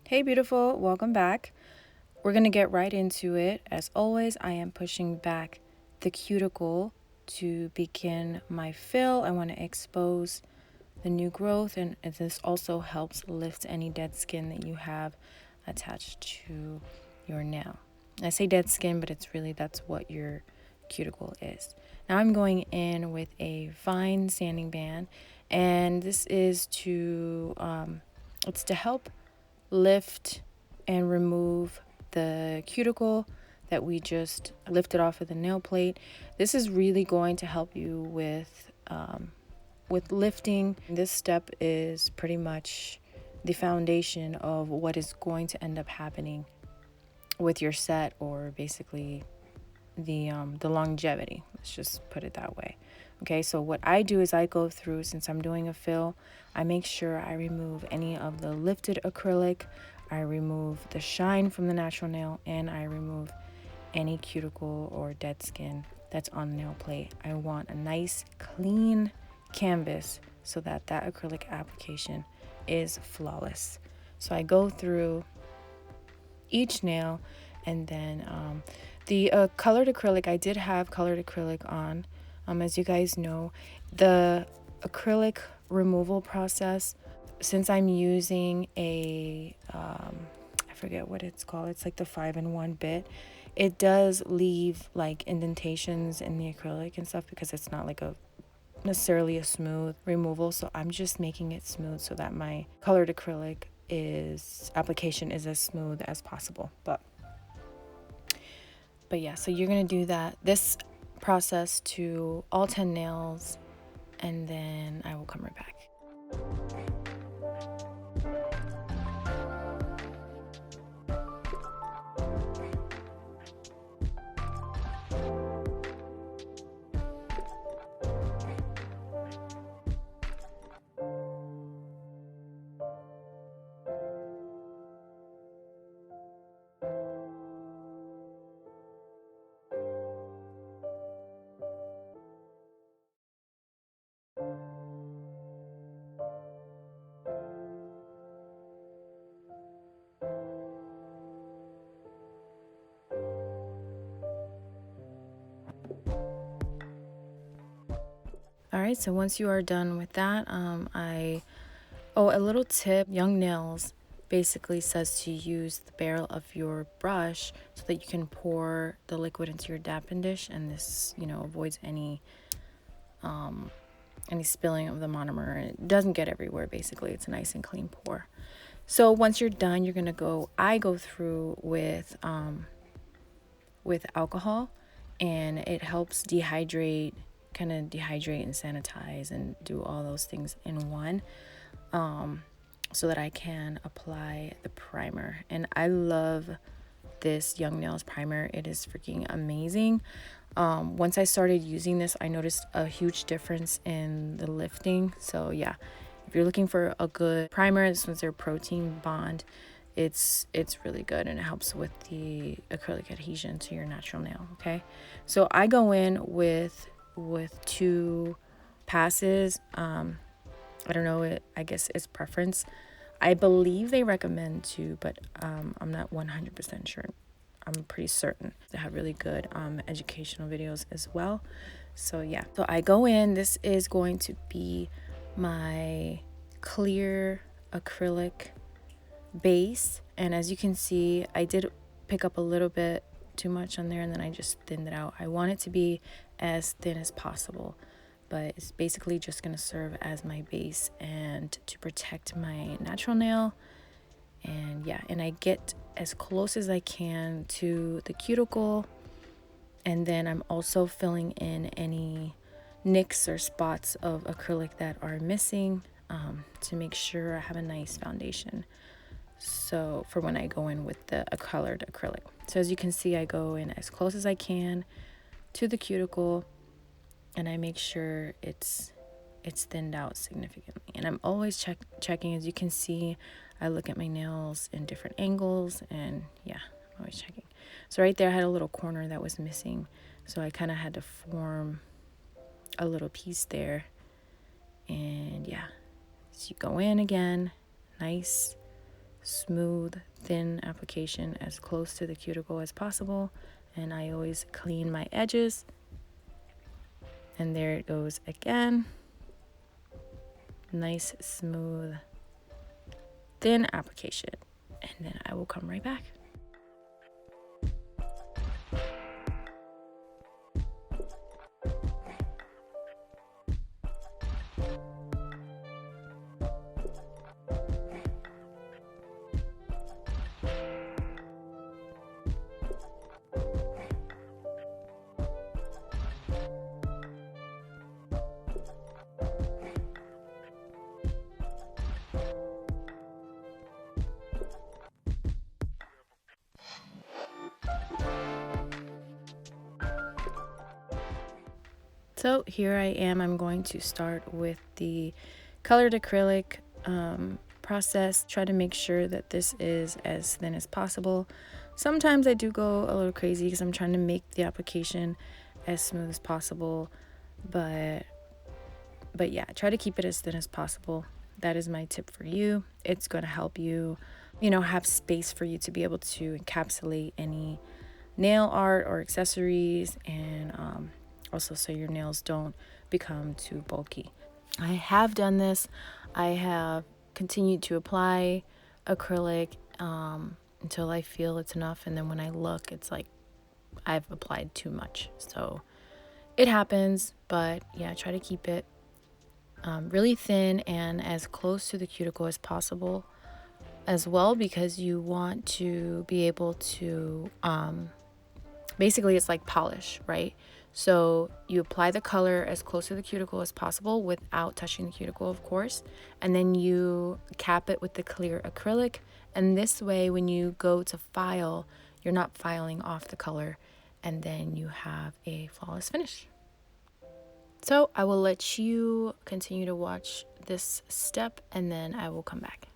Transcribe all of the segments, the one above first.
Hey beautiful, welcome back. We're gonna get right into it. As always, I am pushing back the cuticle to begin my fill. I want to expose the new growth, and this also helps lift any dead skin that you have attached to your nail. I say dead skin, but it's really that's what your cuticle is. Now I'm going in with a fine sanding band, and this is to it's to help lift and remove the cuticle that we just lifted off of the nail plate. This is really going to help you with lifting. This step is pretty much the foundation of what is going to end up happening with your set, or basically the longevity. Let's just put it that way. Okay, so what I do is I go through, since I'm doing a fill, I make sure I remove any of the lifted acrylic, I remove the shine from the natural nail, and I remove any cuticle or dead skin that's on the nail plate. I want a nice clean canvas so that that acrylic application is flawless. So I go through each nail, and then the colored acrylic, I did have colored acrylic on. As you guys know, the acrylic removal process, since I'm using a I forget what it's called, it's like the 5-in-1 bit, it does leave like indentations in the acrylic and stuff because it's not like a necessarily a smooth removal. So I'm just making it smooth so that my colored acrylic application is as smooth as possible. But yeah, so you're gonna do this process to all 10 nails, and then I will come right back. All right, so once you are done with that, a little tip, young nails basically says to use the barrel of your brush so that you can pour the liquid into your dappen dish, and this, avoids any spilling of the monomer. It doesn't get everywhere. Basically, it's a nice and clean pour. So once you're done, I go through with alcohol, and it helps dehydrate and sanitize and do all those things in one, so that I can apply the primer. And I love this Young Nails primer. It is freaking amazing. Once I started using this, I noticed a huge difference in the lifting. So yeah, if you're looking for a good primer, this one's their protein bond. It's really good, and it helps with the acrylic adhesion to your natural nail. Okay, so I go in with 2 passes. I don't know, I guess it's preference. I believe they recommend 2, but I'm not 100% sure. I'm pretty certain they have really good educational videos as well. So yeah, so I go in. This is going to be my clear acrylic base, and as you can see, I did pick up a little bit too much on there, and then I just thinned it out. I want it to be as thin as possible, but it's basically just going to serve as my base and to protect my natural nail. And yeah, and I get as close as I can to the cuticle, and then I'm also filling in any nicks or spots of acrylic that are missing, to make sure I have a nice foundation, so for when I go in with the colored acrylic. So as you can see, I go in as close as I can to the cuticle, and I make sure it's thinned out significantly. And I'm always checking. As you can see, I look at my nails in different angles, and yeah, I'm always checking. So right there, I had a little corner that was missing, so I kind of had to form a little piece there. And yeah, so you go in again, nice smooth, thin application as close to the cuticle as possible. And I always clean my edges. And there it goes again. Nice, smooth, thin application. And then I will come right back. So here I am. I'm going to start with the colored acrylic process. Try to make sure that this is as thin as possible. Sometimes I do go a little crazy because I'm trying to make the application as smooth as possible. But yeah, try to keep it as thin as possible. That is my tip for you. It's going to help you, have space for you to be able to encapsulate any nail art or accessories, and also so your nails don't become too bulky. I have done this. I have continued to apply acrylic until I feel it's enough, and then when I look, it's like I've applied too much. So it happens, but yeah, try to keep it really thin and as close to the cuticle as possible as well, because you want to be able to basically it's like polish, right? So you apply the color as close to the cuticle as possible without touching the cuticle, of course, and then you cap it with the clear acrylic, and this way when you go to file, you're not filing off the color, and then you have a flawless finish. So I will let you continue to watch this step, and then I will come back.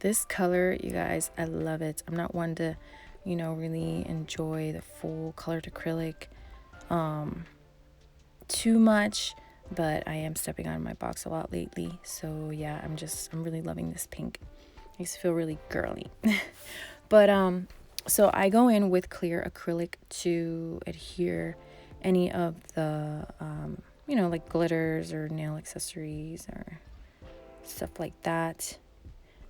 This color, you guys, I love it. I'm not one to, really enjoy the full colored acrylic too much, but I am stepping out of my box a lot lately. So yeah, I'm really loving this pink. Makes me feel really girly. But so I go in with clear acrylic to adhere any of the like glitters or nail accessories or stuff like that,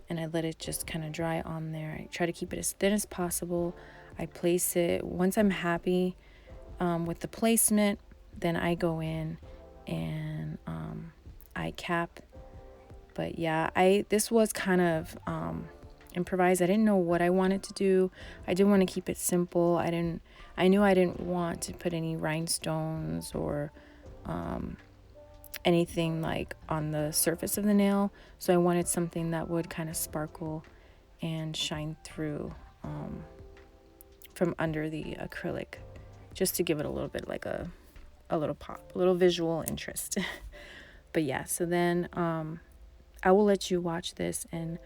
and I let it just kind of dry on there. I try to keep it as thin as possible. I place it once I'm happy with the placement, then I go in and I cap. But yeah, this was kind of improvised. I didn't know what I wanted to do. I did want to keep it simple. I knew I didn't want to put any rhinestones or anything like on the surface of the nail. So I wanted something that would kind of sparkle and shine through from under the acrylic, just to give it a little bit like a little pop, a little visual interest. But yeah, so then I will let you watch this, and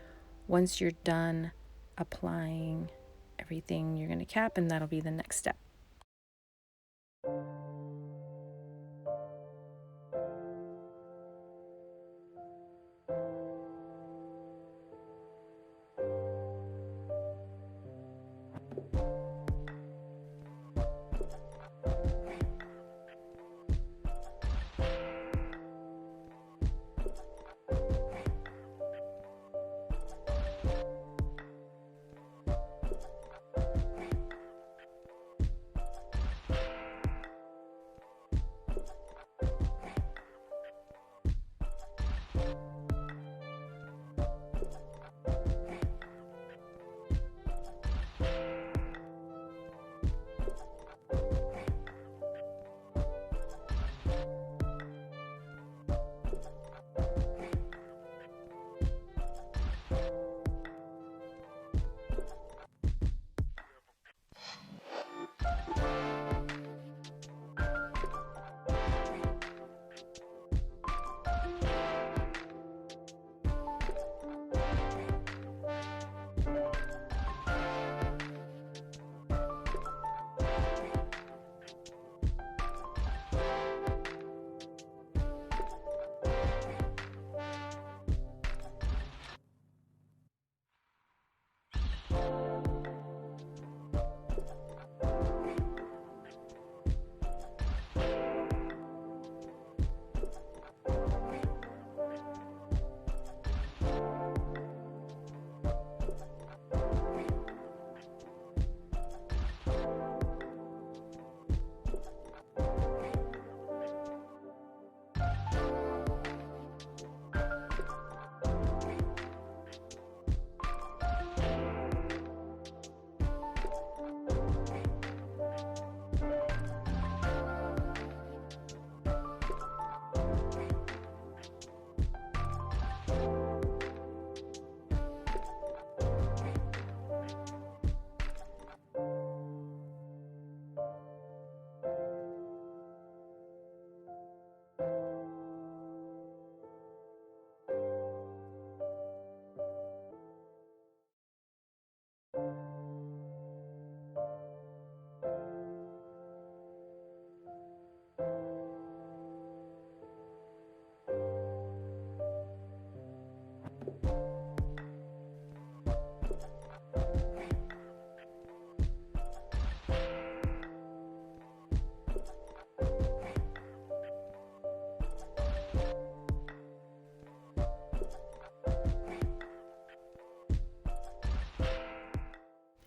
once you're done applying everything, you're going to cap, and that'll be the next step.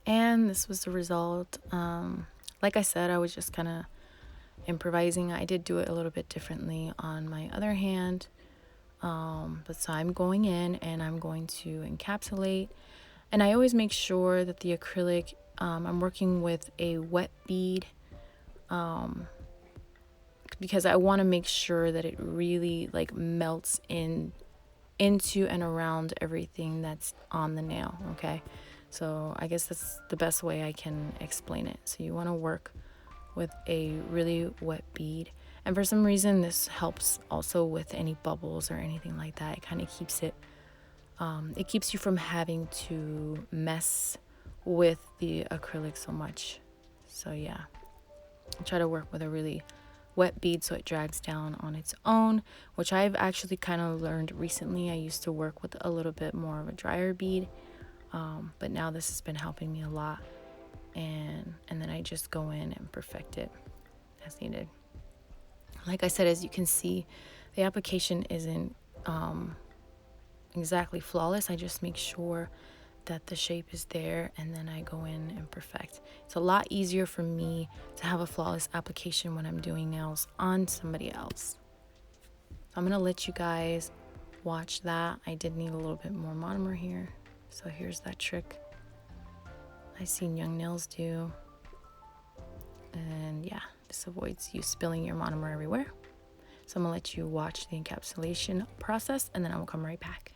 And this was the result. Like I said, I was just kind of improvising. I did do it a little bit differently on my other hand. But so I'm going in and I'm going to encapsulate. And I always make sure that the acrylic, I'm working with a wet bead because I want to make sure that it really like melts into and around everything that's on the nail, okay? So I guess that's the best way I can explain it. So you want to work with a really wet bead. And for some reason, this helps also with any bubbles or anything like that. It kind of keeps it It keeps you from having to mess with the acrylic so much. So yeah, I try to work with a really wet bead so it drags down on its own, which I've actually kind of learned recently. I used to work with a little bit more of a drier bead, but now this has been helping me a lot. And then I just go in and perfect it as needed. Like I said, as you can see, the application isn't exactly flawless. I just make sure that the shape is there, and then I go in and perfect. It's a lot easier for me to have a flawless application when I'm doing nails on somebody else. So I'm gonna let you guys watch that. I did need a little bit more monomer here, so here's that trick I've seen young nails do. And yeah, this avoids you spilling your monomer everywhere. So I'm gonna let you watch the encapsulation process, and then I will come right back.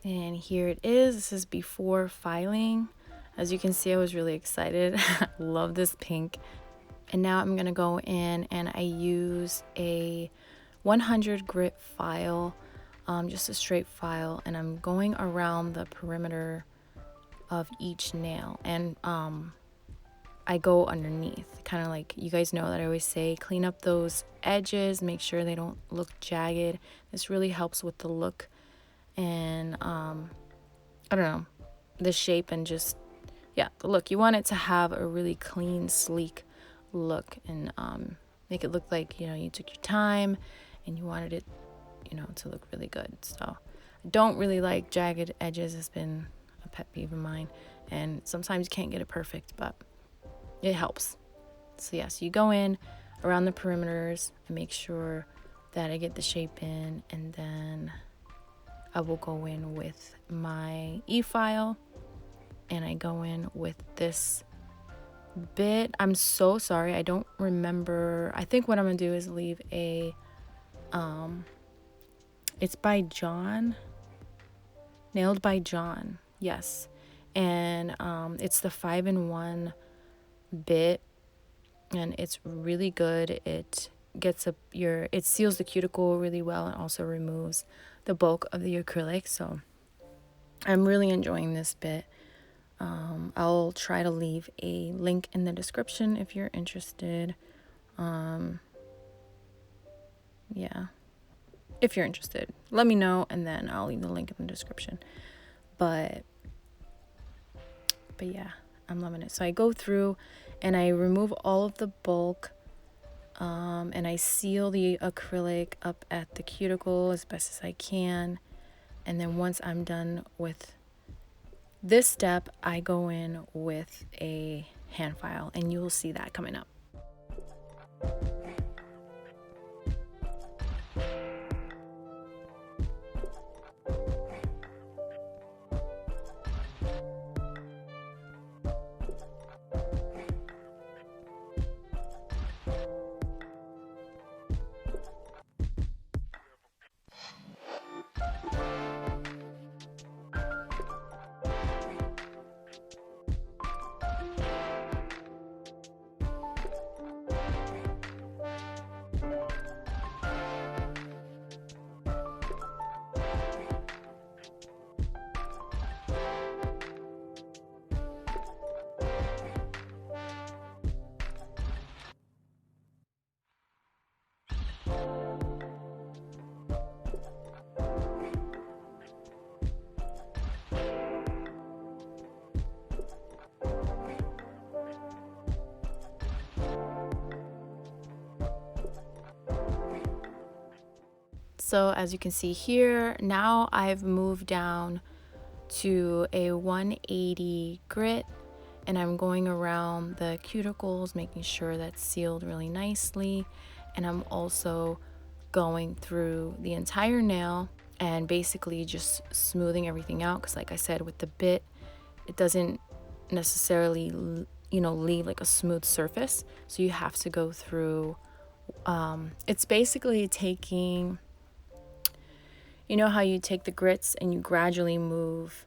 And here it is. This is before filing. As you can see, I was really excited. I love this pink. And now I'm gonna go in and I use a 100 grit file, just a straight file, and I'm going around the perimeter of each nail. And I go underneath, kind of like, you guys know that I always say, clean up those edges, make sure they don't look jagged. This really helps with the look and I don't know, the shape and just, yeah, the look. You want it to have a really clean, sleek look and make it look like, you know, you took your time and you wanted it, you know, to look really good. So I don't really like jagged edges. It's been a pet peeve of mine, and sometimes you can't get it perfect, but it helps. So yeah, so you go in around the perimeters and make sure that I get the shape in, and then I will go in with my e-file and I go in with this bit. I'm so sorry, I don't remember. I think what I'm gonna do is leave a it's by John, Nailed by John, yes. And it's the 5-in-1 bit, and it's really good. It gets up your, it seals the cuticle really well and also removes the bulk of the acrylic. So I'm really enjoying this bit. I'll try to leave a link in the description if you're interested. Yeah, if you're interested, let me know, and then I'll leave the link in the description. But yeah, I'm loving it. So I go through and I remove all of the bulk, and I seal the acrylic up at the cuticle as best as I can. And then once I'm done with this step, I go in with a hand file, and you will see that coming up. So as you can see here, now I've moved down to a 180 grit, and I'm going around the cuticles, making sure that's sealed really nicely. And I'm also going through the entire nail and basically just smoothing everything out, because like I said, with the bit, it doesn't necessarily, you know, leave like a smooth surface. So you have to go through, it's basically taking, you know how you take the grits and you gradually move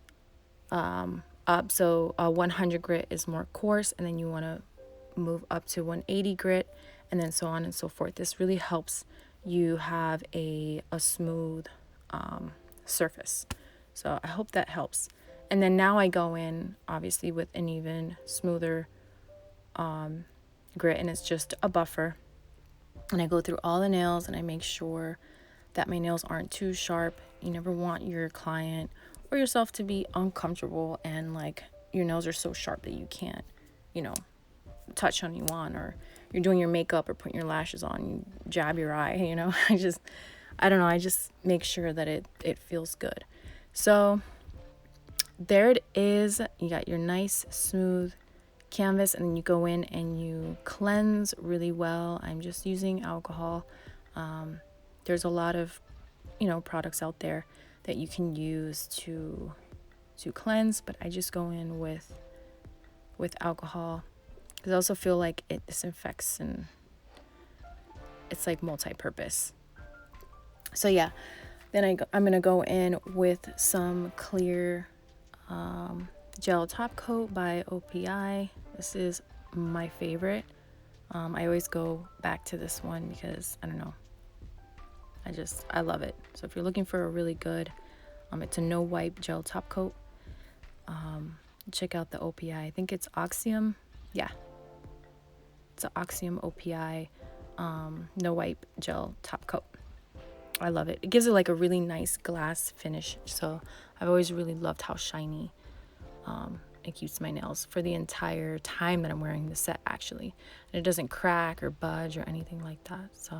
up. So 100 grit is more coarse, and then you want to move up to 180 grit, and then so on and so forth. This really helps you have a smooth surface. So I hope that helps. And then now I go in obviously with an even smoother grit, and it's just a buffer. And I go through all the nails and I make sure that my nails aren't too sharp. You never want your client or yourself to be uncomfortable and like your nails are so sharp that you can't, you know, touch on you want, or you're doing your makeup or putting your lashes on, you jab your eye, you know. I don't know, I just make sure that it feels good. So there it is. You got your nice smooth canvas, and then you go in and you cleanse really well. I'm just using alcohol. There's a lot of, you know, products out there that you can use to cleanse, but I just go in with alcohol, because I also feel like it disinfects and it's like multi-purpose. So yeah, then I'm gonna go in with some clear gel top coat by OPI. This is my favorite. I always go back to this one because I don't know, I love it. So if you're looking for a really good, it's a no wipe gel top coat, check out the OPI. I think it's Oxium. Yeah, It's an Oxium OPI no wipe gel top coat. I love it. It gives it like a really nice glass finish. So I've always really loved how shiny it keeps my nails for the entire time that I'm wearing the set, actually. And it doesn't crack or budge or anything like that. So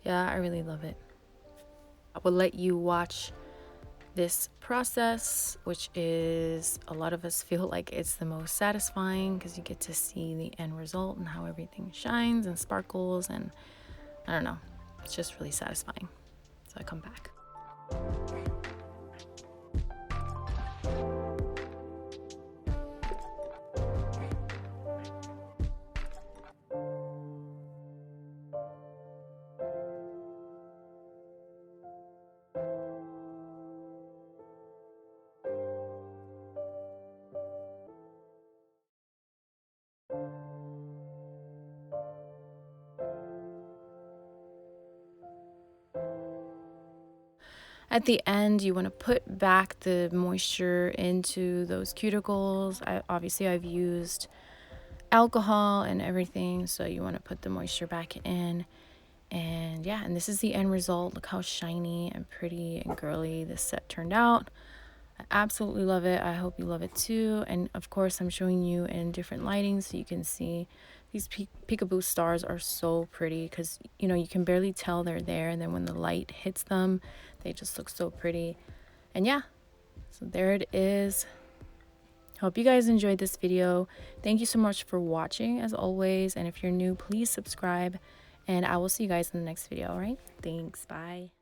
yeah, I really love it. I will let you watch this process, which is, a lot of us feel like it's the most satisfying because you get to see the end result and how everything shines and sparkles, and I don't know, it's just really satisfying. So I come back. At the end, you want to put back the moisture into those cuticles. Obviously I've used alcohol and everything, so you want to put the moisture back in. And yeah, and this is the end result. Look how shiny and pretty and girly this set turned out. I absolutely love it. I hope you love it too. And of course, I'm showing you in different lighting so you can see these peekaboo stars are so pretty, because you know, you can barely tell they're there, and then when the light hits them, they just look so pretty. And yeah, so there it is. Hope you guys enjoyed this video. Thank you so much for watching, as always, and if you're new, please subscribe, and I will see you guys in the next video. All right, thanks, bye.